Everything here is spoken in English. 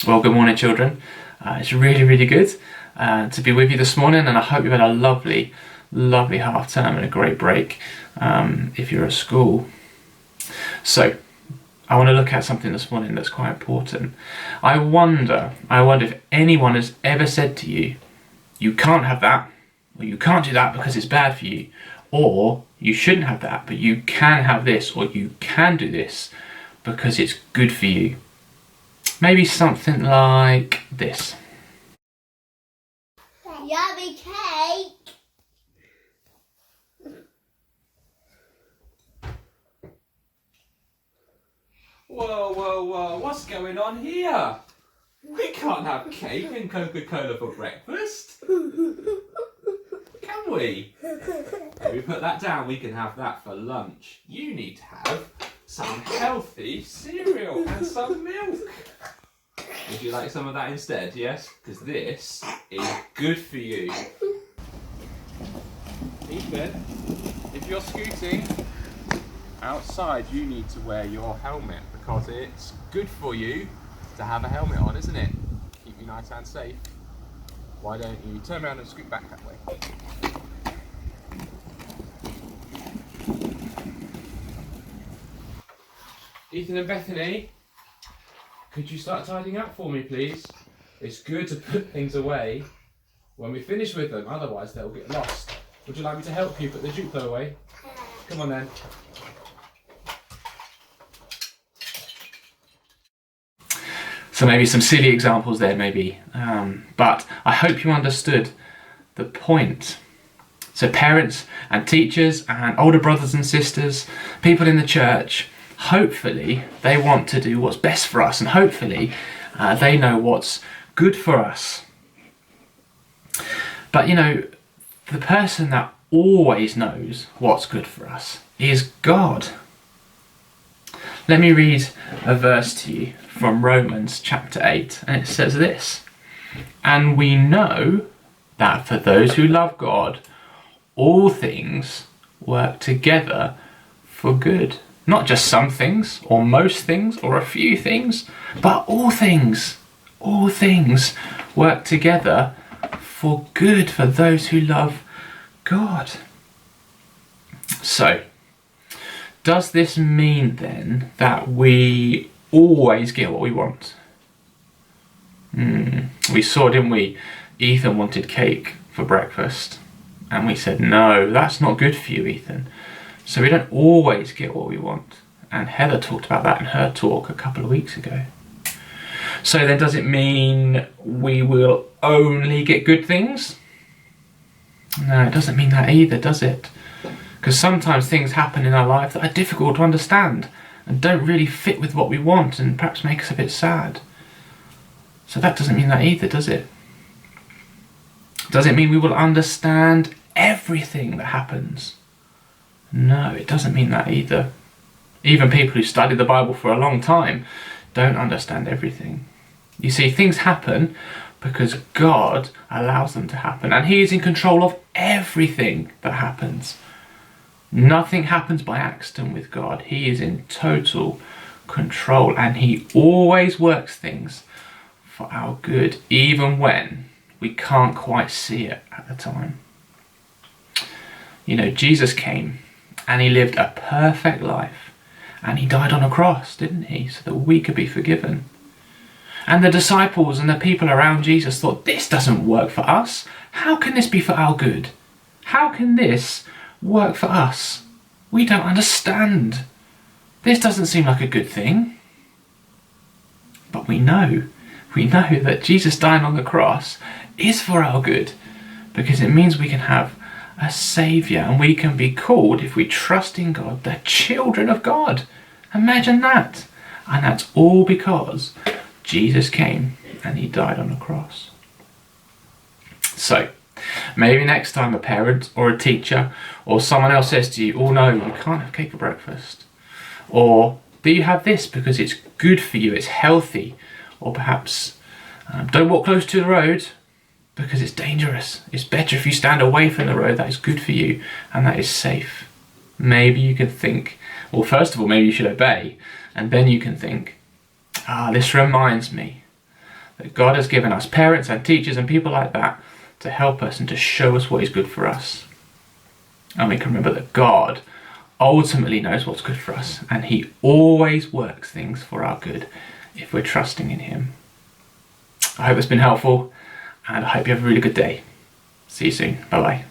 Well, good morning, children. It's really good to be with you this morning, and I hope you've had a lovely half term and a great break if you're at school. So, I want to look at something this morning that's quite important. I wonder if anyone has ever said to you, you can't have that, or you can't do that because it's bad for you, or you shouldn't have that, but you can have this, or you can do this because it's good for you. Maybe something like this. Yummy cake! Whoa, what's going on here? We can't have cake and Coca-Cola for breakfast. Can we? If we put that down, we can have that for lunch. You need to have some healthy cereal and some milk. Would you like some of that instead, yes? Because this is good for you. Ethan, if you're scooting outside, you need to wear your helmet because it's good for you to have a helmet on, isn't it? Keep you nice and safe. Why don't you turn around and scoot back that way? Ethan and Bethany, could you start tidying up for me, please? It's good to put things away when we finish with them, otherwise they'll get lost. Would you like me to help you put the Duplo away? Come on then. So maybe some silly examples there, maybe. But I hope you understood the point. So parents and teachers and older brothers and sisters, people in the church, hopefully they want to do what's best for us, and hopefully they know what's good for us. But you know, the person that always knows what's good for us is God. Let me read a verse to you from Romans chapter 8, and it says this: "And we know that for those who love God, all things work together for good." Not just some things, or most things, or a few things, but all things. All things work together for good for those who love God. So, does this mean then that we always get what we want? We saw, didn't we? Ethan wanted cake for breakfast, and we said, no, that's not good for you, Ethan. So we don't always get what we want. And Heather talked about that in her talk a couple of weeks ago. So then does it mean we will only get good things? No, it doesn't mean that either, does it? Because sometimes things happen in our life that are difficult to understand and don't really fit with what we want and perhaps make us a bit sad. So that doesn't mean that either, does it? Does it mean we will understand everything that happens? No, it doesn't mean that either. Even people who study the Bible for a long time don't understand everything. You see, things happen because God allows them to happen, and He is in control of everything that happens. Nothing happens by accident with God. He is in total control, and He always works things for our good, even when we can't quite see it at the time. You know, Jesus came and He lived a perfect life, and He died on a cross, didn't He, so that we could be forgiven. And the disciples and the people around Jesus thought, this doesn't work for us. How can this be for our good? How can this work for us? We don't understand. This doesn't seem like a good thing. But we know that Jesus dying on the cross is for our good, because it means we can have a saviour, and we can be called, if we trust in God, the children of God. Imagine that. And that's all because Jesus came and He died on the cross. So, maybe next time a parent or a teacher or someone else says to you, oh no, you can't have cake for breakfast. Or, do you have this because it's good for you, it's healthy. Or perhaps, don't walk close to the road because it's dangerous. It's better if you stand away from the road. That is good for you and that is safe. Maybe you can think, well, first of all, maybe you should obey. And then you can think, this reminds me that God has given us parents and teachers and people like that to help us and to show us what is good for us. And we can remember that God ultimately knows what's good for us, and he always works things for our good if we're trusting in him. I hope it's been helpful, and I hope you have a really good day. See you soon. Bye bye.